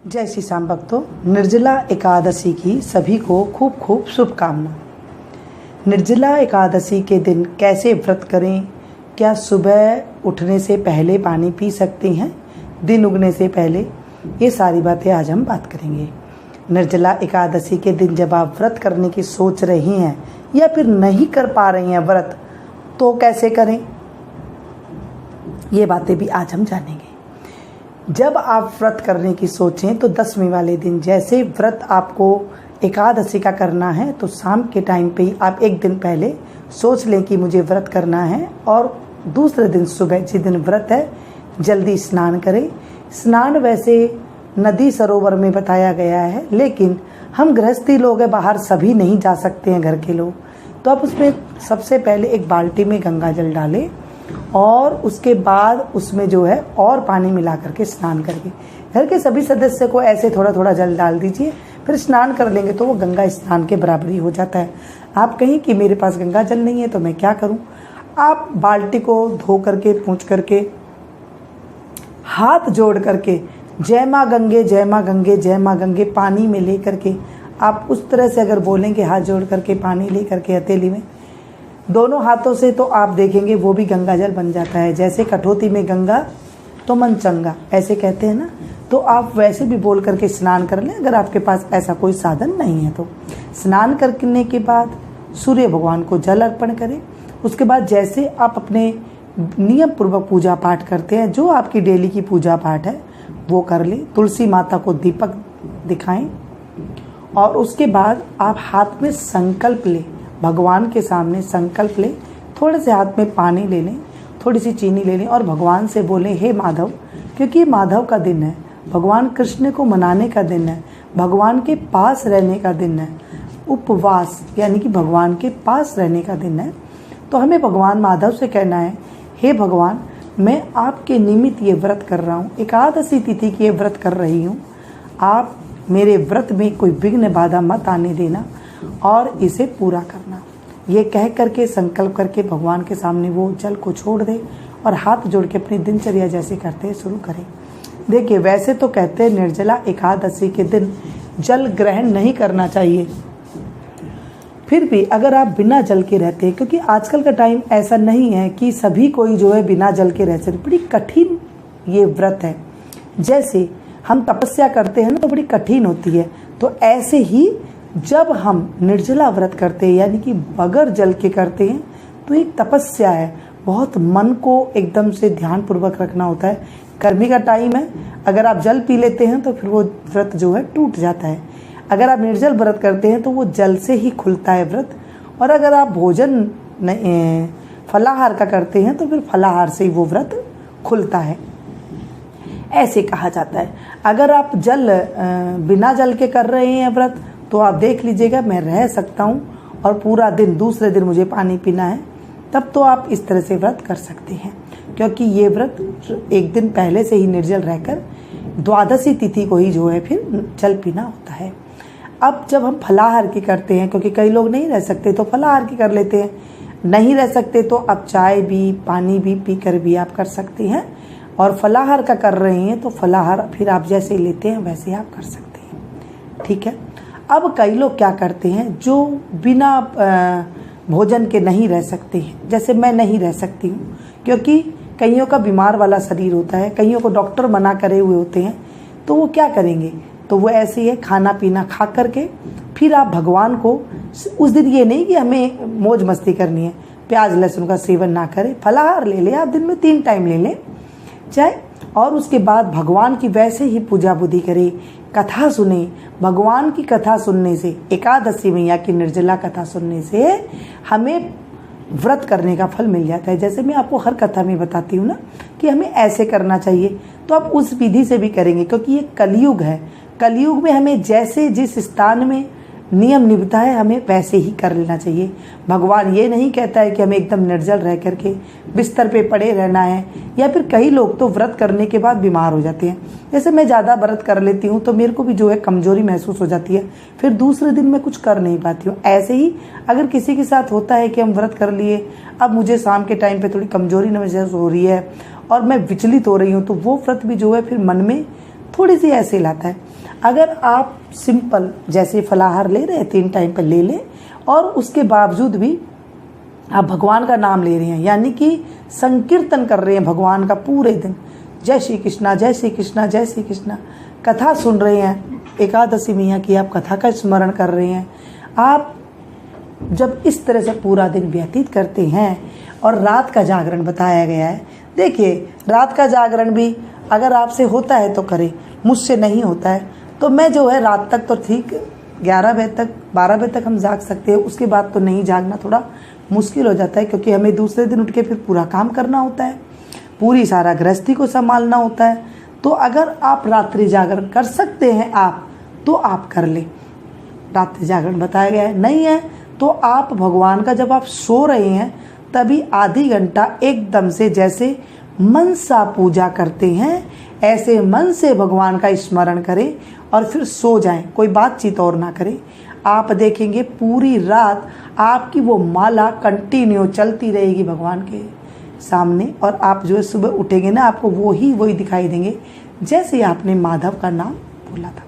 जय श्री श्याम भक्तों, निर्जला एकादशी की सभी को खूब खूब शुभकामना। निर्जला एकादशी के दिन कैसे व्रत करें, क्या सुबह उठने से पहले पानी पी सकते हैं, दिन उगने से पहले, ये सारी बातें आज हम बात करेंगे। निर्जला एकादशी के दिन जब आप व्रत करने की सोच रही हैं या फिर नहीं कर पा रही हैं व्रत, तो कैसे करें, ये बातें भी आज हम जानेंगे। जब आप व्रत करने की सोचें तो 10वीं वाले दिन, जैसे व्रत आपको एकादशी का करना है तो शाम के टाइम पे ही आप एक दिन पहले सोच लें कि मुझे व्रत करना है, और दूसरे दिन सुबह जिस दिन व्रत है जल्दी स्नान करें। स्नान वैसे नदी सरोवर में बताया गया है, लेकिन हम गृहस्थी लोग हैं, बाहर सभी नहीं जा सकते हैं घर के लोग, तो आप उसमें सबसे पहले एक बाल्टी में गंगा जल डालें और उसके बाद उसमें जो है और पानी मिला करके स्नान करके घर के सभी सदस्य को ऐसे थोड़ा थोड़ा जल डाल दीजिए, फिर स्नान कर लेंगे तो वो गंगा स्नान के बराबरी हो जाता है। आप कहें कि मेरे पास गंगा जल नहीं है तो मैं क्या करूं, आप बाल्टी को धो करके पूंछ करके हाथ जोड़ करके जय माँ गंगे जय माँ गंगे जय माँ गंगे पानी में ले करके आप उस तरह से अगर बोलेंगे हाथ जोड़ करके पानी ले करके हथेली में दोनों हाथों से, तो आप देखेंगे वो भी गंगा जल बन जाता है। जैसे कठौती में गंगा तो मन चंगा, ऐसे कहते हैं ना, तो आप वैसे भी बोल करके स्नान कर लें अगर आपके पास ऐसा कोई साधन नहीं है तो। स्नान करने के बाद सूर्य भगवान को जल अर्पण करें। उसके बाद जैसे आप अपने नियम पूर्वक पूजा पाठ करते हैं, जो आपकी डेली की पूजा पाठ है वो कर लें। तुलसी माता को दीपक दिखाएं और उसके बाद आप हाथ में संकल्प लें, भगवान के सामने संकल्प लें, थोड़े से हाथ में पानी ले लें, थोड़ी सी चीनी ले लें और भगवान से बोलें, हे माधव, क्योंकि ये माधव का दिन है, भगवान कृष्ण को मनाने का दिन है, भगवान के पास रहने का दिन है, उपवास यानी कि भगवान के पास रहने का दिन है। तो हमें भगवान माधव से कहना है, हे भगवान, मैं आपके निमित्त ये व्रत कर रहा हूँ, एकादशी तिथि की ये व्रत कर रही हूँ, आप मेरे व्रत में कोई विघ्न बाधा मत आने देना और इसे पूरा करना। ये कह करके संकल्प करके भगवान के सामने वो जल को छोड़ दे और हाथ जोड़ के अपनी दिनचर्या जैसे करते हैं शुरू करें। देखिए, वैसे तो कहते हैं निर्जला एकादशी के दिन जल ग्रहण नहीं करना चाहिए, फिर भी अगर आप बिना जल के रहते हैं, क्योंकि आजकल का टाइम ऐसा नहीं है कि सभी कोई जो है बिना जल के रह सकते, बड़ी कठिन ये व्रत है। जैसे हम तपस्या करते हैं ना तो बड़ी कठिन होती है, तो ऐसे ही जब हम निर्जला व्रत करते हैं यानी कि बगैर जल के करते हैं तो एक तपस्या है, बहुत मन को एकदम से ध्यान पूर्वक रखना होता है। गर्मी का टाइम है, अगर आप जल पी लेते हैं तो फिर वो व्रत जो है टूट जाता है। अगर आप निर्जल व्रत करते हैं तो वो जल से ही खुलता है व्रत, और अगर आप भोजन फलाहार का करते हैं तो फिर फलाहार से ही वो व्रत खुलता है, ऐसे कहा जाता है। अगर आप बिना जल के कर रहे हैं व्रत तो आप देख लीजिएगा, मैं रह सकता हूँ और पूरा दिन दूसरे दिन मुझे पानी पीना है, तब तो आप इस तरह से व्रत कर सकते हैं, क्योंकि ये व्रत एक दिन पहले से ही निर्जल रहकर द्वादशी तिथि को ही जो है फिर जल पीना होता है। अब जब हम फलाहार की करते हैं, क्योंकि कई लोग नहीं रह सकते तो फलाहार की कर लेते हैं, नहीं रह सकते तो आप चाय भी पानी भी पी कर भी आप कर सकते हैं, और फलाहार का कर रहे हैं तो फलाहार फिर आप जैसे लेते हैं वैसे आप कर सकते हैं, ठीक है। अब कई लोग क्या करते हैं जो बिना भोजन के नहीं रह सकते हैं, जैसे मैं नहीं रह सकती हूँ, क्योंकि कईयों का बीमार वाला शरीर होता है, कईयों को डॉक्टर मना करे हुए होते हैं, तो वो क्या करेंगे, तो वो ऐसे ही है, खाना पीना खा करके फिर आप भगवान को उस दिन, ये नहीं कि हमें मौज मस्ती करनी है, प्याज लहसुन का सेवन ना करें, फलाहार ले लें, आप दिन में 3 टाइम ले लें चाहे, और उसके बाद भगवान की वैसे ही पूजा बुद्धि करें, कथा सुने। भगवान की कथा सुनने से, एकादशी मैया की निर्जला कथा सुनने से हमें व्रत करने का फल मिल जाता है। जैसे मैं आपको हर कथा में बताती हूँ ना कि हमें ऐसे करना चाहिए, तो आप उस विधि से भी करेंगे, क्योंकि ये कलयुग है। कलयुग में हमें जैसे जिस स्थान में नियम निभता है हमें वैसे ही कर लेना चाहिए। भगवान ये नहीं कहता है कि हमें एकदम निर्जल रह करके बिस्तर पे पड़े रहना है, या फिर कई लोग तो व्रत करने के बाद बीमार हो जाते हैं। जैसे मैं ज़्यादा व्रत कर लेती हूँ तो मेरे को भी जो है कमजोरी महसूस हो जाती है, फिर दूसरे दिन मैं कुछ कर नहीं पाती हूँ। ऐसे ही अगर किसी के साथ होता है कि हम व्रत कर लिए, अब मुझे शाम के टाइम पर थोड़ी कमजोरी महसूस हो रही है और मैं विचलित हो रही हूँ, तो वो व्रत भी जो है फिर मन में थोड़ी सी ऐसे लाता है। अगर आप सिंपल जैसे फलाहार ले रहे हैं 3 टाइम पर ले लें और उसके बावजूद भी आप भगवान का नाम ले रहे हैं, यानी कि संकीर्तन कर रहे हैं भगवान का पूरे दिन, जय श्री कृष्णा जय श्री कृष्णा जय श्री कृष्णा, कथा सुन रहे हैं, एकादशी मैया की आप कथा का स्मरण कर रहे हैं, आप जब इस तरह से पूरा दिन व्यतीत करते हैं। और रात का जागरण बताया गया है। देखिए रात का जागरण भी अगर आपसे होता है तो करें, मुझसे नहीं होता है तो मैं जो है रात तक तो ठीक 11 बजे तक 12 बजे तक हम जाग सकते हैं, उसके बाद तो नहीं जागना थोड़ा मुश्किल हो जाता है, क्योंकि हमें दूसरे दिन उठ के फिर पूरा काम करना होता है, पूरी सारा गृहस्थी को संभालना होता है। तो अगर आप रात्रि जागरण कर सकते हैं आप तो आप कर लें, रात्रि जागरण बताया गया है। नहीं है तो आप भगवान का जब आप सो रहे हैं तभी आधी घंटा एकदम से जैसे मन सा पूजा करते हैं ऐसे मन से भगवान का स्मरण करें और फिर सो जाएं, कोई बातचीत और ना करें। आप देखेंगे पूरी रात आपकी वो माला कंटिन्यू चलती रहेगी भगवान के सामने, और आप जो है सुबह उठेंगे ना आपको वही दिखाई देंगे जैसे आपने माधव का नाम बोला था।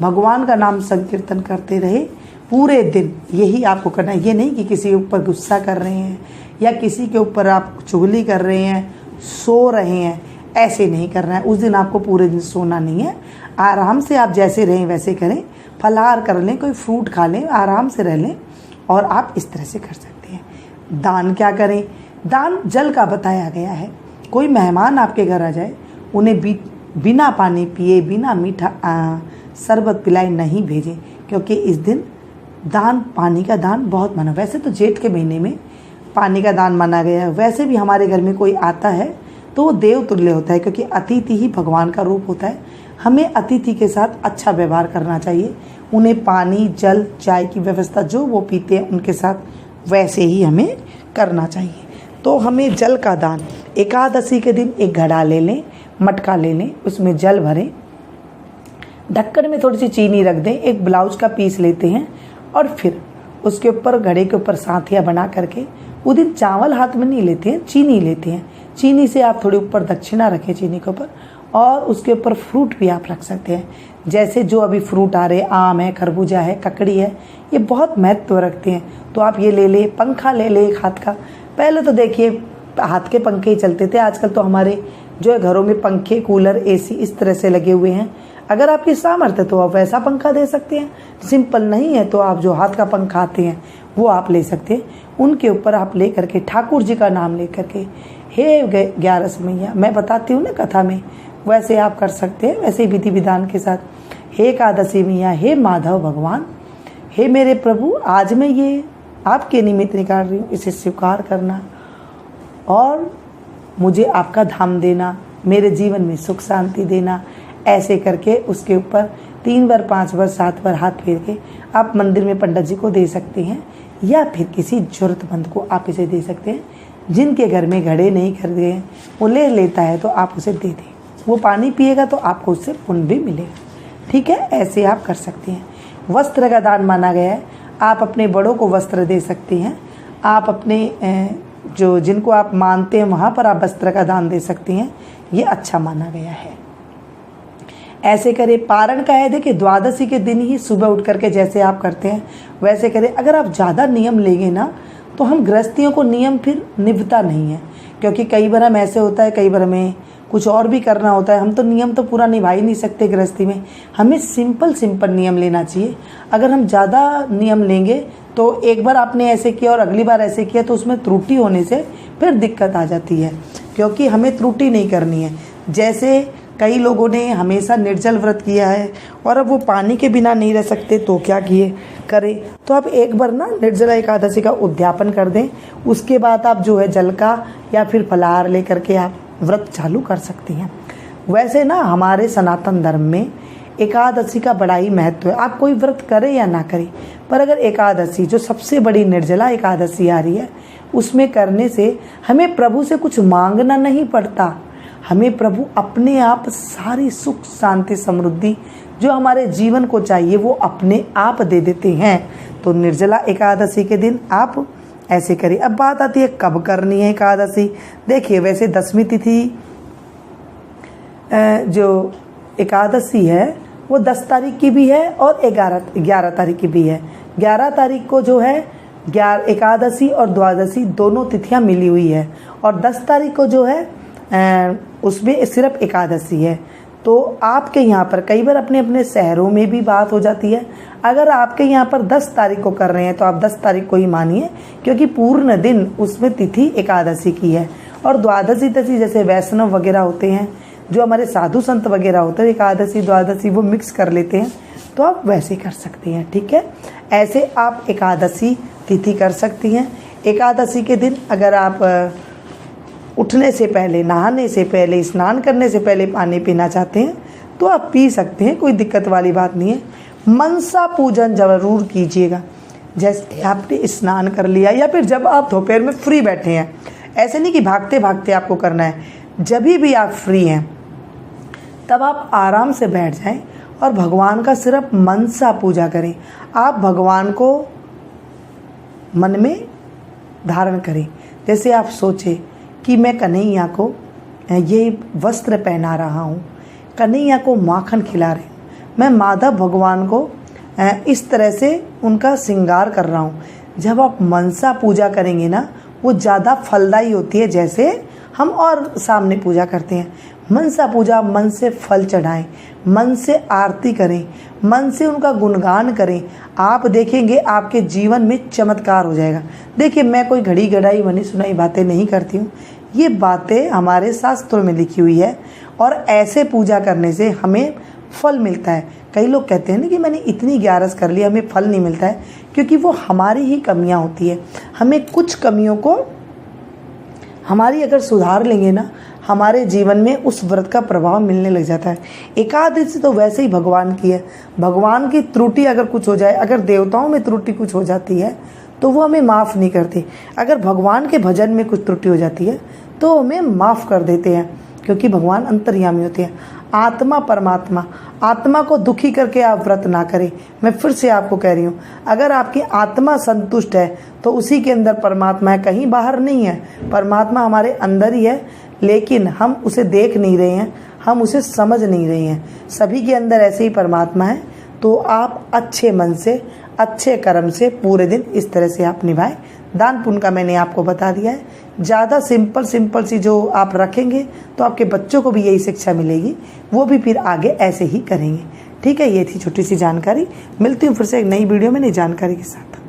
भगवान का नाम संकीर्तन करते रहे पूरे दिन, यही आपको करना है। ये नहीं कि किसी के ऊपर गुस्सा कर रहे हैं या किसी के ऊपर आप चुगली कर रहे हैं, सो रहे हैं, ऐसे नहीं करना है। उस दिन आपको पूरे दिन सोना नहीं है, आराम से आप जैसे रहें वैसे करें, फलाहार कर लें, कोई फ्रूट खा लें, आराम से रह लें, और आप इस तरह से कर सकते हैं। दान क्या करें? दान जल का बताया गया है। कोई मेहमान आपके घर आ जाए, उन्हें बिना पानी पिए बिना मीठा शरबत पिलाए नहीं भेजें, क्योंकि इस दिन दान, पानी का दान बहुत माना। वैसे तो जेठ के महीने में पानी का दान माना गया है, वैसे भी हमारे घर में कोई आता है तो वो देव तुल्य होता है, क्योंकि अतिथि ही भगवान का रूप होता है। हमें अतिथि के साथ अच्छा व्यवहार करना चाहिए, उन्हें पानी, जल, चाय की व्यवस्था जो वो पीते हैं उनके साथ वैसे ही हमें करना चाहिए। तो हमें जल का दान, एकादशी के दिन एक घड़ा ले लें, मटका ले लें, उसमें जल भरें, ढक्कन में थोड़ी सी चीनी रख दें, एक ब्लाउज का पीस लेते हैं और फिर उसके ऊपर घड़े के ऊपर साथिया बना करके, उस दिन चावल हाथ में नहीं लेते हैं, चीनी लेते हैं। चीनी से आप थोड़ी ऊपर दक्षिणा रखें चीनी के ऊपर, और उसके ऊपर फ्रूट भी आप रख सकते हैं। जैसे जो अभी फ्रूट आ रहे, आम है, खरबूजा है, ककड़ी है, ये बहुत महत्व रखते हैं, तो आप ये ले लें। पंखा ले लें एक हाथ का। पहले तो देखिए हाथ के पंखे ही चलते थे, आजकल तो हमारे जो है घरों में पंखे, कूलर, एसी इस तरह से लगे हुए हैं। अगर आपकी सामर्थ्य है तो आप वैसा पंखा दे सकते हैं, सिंपल नहीं है तो आप जो हाथ का पंखा आते हैं वो आप ले सकते हैं। उनके ऊपर आप ले करके ठाकुर जी का नाम ले करके, हे 11 मैया, मैं बताती हूँ ना कथा में, वैसे आप कर सकते हैं, वैसे विधि विधान के साथ। हे एकादशी मैया, हे माधव भगवान, हे मेरे प्रभु, आज मैं ये आपके निमित्त निकाल रही हूँ, इसे स्वीकार करना और मुझे आपका धाम देना, मेरे जीवन में सुख शांति देना। ऐसे करके उसके ऊपर 3 बार, 5 बार, 7 बार हाथ फेर के आप मंदिर में पंडित जी को दे सकते हैं, या फिर किसी जरूरतमंद को आप इसे दे सकते हैं। जिनके घर में घड़े नहीं खरीदे हैं वो ले लेता है तो आप उसे दे दें, वो पानी पिएगा तो आपको उससे पुण्य भी मिलेगा। ठीक है, ऐसे आप कर सकते हैं। वस्त्र का दान माना गया है, आप अपने बड़ों को वस्त्र दे सकते हैं, आप अपने जो जिनको आप मानते हैं वहाँ पर आप वस्त्र का दान दे सकते हैं, ये अच्छा माना गया है। ऐसे करें। पारण का है, देखिए द्वादशी के दिन ही सुबह उठ करके जैसे आप करते हैं वैसे करें। अगर आप ज़्यादा नियम लेंगे ना तो हम गृहस्थियों को नियम फिर निभता नहीं है, क्योंकि कई बार हम ऐसे होता है, कई बार हमें कुछ और भी करना होता है, हम तो नियम तो पूरा निभा ही नहीं सकते गृहस्थी में। हमें सिंपल नियम लेना चाहिए। अगर हम ज़्यादा नियम लेंगे तो एक बार आपने ऐसे किया और अगली बार ऐसे किया तो उसमें त्रुटि होने से फिर दिक्कत आ जाती है, क्योंकि हमें त्रुटि नहीं करनी है। जैसे कई लोगों ने हमेशा निर्जल व्रत किया है और अब वो पानी के बिना नहीं रह सकते, तो क्या करें, तो आप एक बार ना निर्जला एकादशी का उद्यापन कर दें, उसके बाद आप जो है जल का या फिर फलाहार लेकर के आप व्रत चालू कर सकती हैं। वैसे ना हमारे सनातन धर्म में एकादशी का बड़ा ही महत्व है। आप कोई व्रत करें या ना करें, पर अगर एकादशी जो सबसे बड़ी निर्जला एकादशी आ रही है उसमें करने से हमें प्रभु से कुछ मांगना नहीं पड़ता, हमें प्रभु अपने आप सारी सुख शांति समृद्धि जो हमारे जीवन को चाहिए वो अपने आप दे देते हैं। तो निर्जला एकादशी के दिन आप ऐसे करिए। अब बात आती है कब करनी है एकादशी। देखिए वैसे 10वीं तिथि जो एकादशी है वो 10 तारीख की भी है और 11 तारीख की भी है। 11 तारीख को जो है एकादशी और द्वादशी दोनों तिथियां मिली हुई है, और 10 तारीख को जो है उसमें सिर्फ एकादशी है। तो आपके यहाँ पर कई बार अपने अपने शहरों में भी बात हो जाती है। अगर आपके यहाँ पर 10 तारीख को कर रहे हैं तो आप 10 तारीख को ही मानिए, क्योंकि पूर्ण दिन उसमें तिथि एकादशी की है। और द्वादशी तिथि जैसे वैष्णव वगैरह होते हैं, जो हमारे साधु संत वगैरह होते हैं, एकादशी द्वादशी वो मिक्स कर लेते हैं, तो आप वैसे कर सकती हैं। ठीक है, ऐसे आप एकादशी तिथि कर सकती हैं। एकादशी के दिन अगर आप उठने से पहले, नहाने से पहले, स्नान करने से पहले पानी पीना चाहते हैं तो आप पी सकते हैं, कोई दिक्कत वाली बात नहीं है। मनसा पूजन जरूर कीजिएगा। जैसे आपने स्नान कर लिया या फिर जब आप दोपहर में फ्री बैठे हैं, ऐसे नहीं कि भागते भागते आपको करना है, जब भी आप फ्री हैं तब आप आराम से बैठ जाएं और भगवान का सिर्फ मनसा पूजा करें। आप भगवान को मन में धारण करें। जैसे आप सोचें कि मैं कन्हैया को ये वस्त्र पहना रहा हूँ, कन्हैया को माखन खिला रही हूँ, मैं माधव भगवान को इस तरह से उनका श्रृंगार कर रहा हूँ। जब आप मनसा पूजा करेंगे ना, वो ज़्यादा फलदायी होती है। जैसे हम और सामने पूजा करते हैं, मनसा पूजा मन से फल चढ़ाएं, मन से आरती करें, मन से उनका गुणगान करें। आप देखेंगे आपके जीवन में चमत्कार हो जाएगा। देखिए, मैं कोई घड़ी घड़ाई बनी सुनाई बातें नहीं करती हूँ, ये बातें हमारे शास्त्रों में लिखी हुई है, और ऐसे पूजा करने से हमें फल मिलता है। कई लोग कहते हैं ना कि मैंने इतनी ग्यारस कर ली, हमें फल नहीं मिलता है, क्योंकि वो हमारी ही कमियां होती है। हमें कुछ कमियों को हमारी अगर सुधार लेंगे ना, हमारे जीवन में उस व्रत का प्रभाव मिलने लग जाता है। एकादशी तो वैसे ही भगवान की है। भगवान की त्रुटि अगर कुछ हो जाए, अगर देवताओं में त्रुटि कुछ हो जाती है तो वो हमें माफ़ नहीं करते। अगर भगवान के भजन में कुछ त्रुटि हो जाती है तो हमें माफ़ कर देते हैं, क्योंकि भगवान अंतर्यामी होते हैं। आत्मा परमात्मा, आत्मा को दुखी करके आप व्रत ना करें। मैं फिर से आपको कह रही हूँ, अगर आपकी आत्मा संतुष्ट है तो उसी के अंदर परमात्मा है, कहीं बाहर नहीं है। परमात्मा हमारे अंदर ही है, लेकिन हम उसे देख नहीं रहे हैं, हम उसे समझ नहीं रहे हैं। सभी के अंदर ऐसे ही परमात्मा है। तो आप अच्छे मन से, अच्छे कर्म से पूरे दिन इस तरह से आप निभाएं। दान पुण्य का मैंने आपको बता दिया है। ज़्यादा सिंपल सी जो आप रखेंगे तो आपके बच्चों को भी यही शिक्षा मिलेगी, वो भी फिर आगे ऐसे ही करेंगे। ठीक है, ये थी छोटी सी जानकारी। मिलती हूँ फिर से एक नई वीडियो में नई जानकारी के साथ।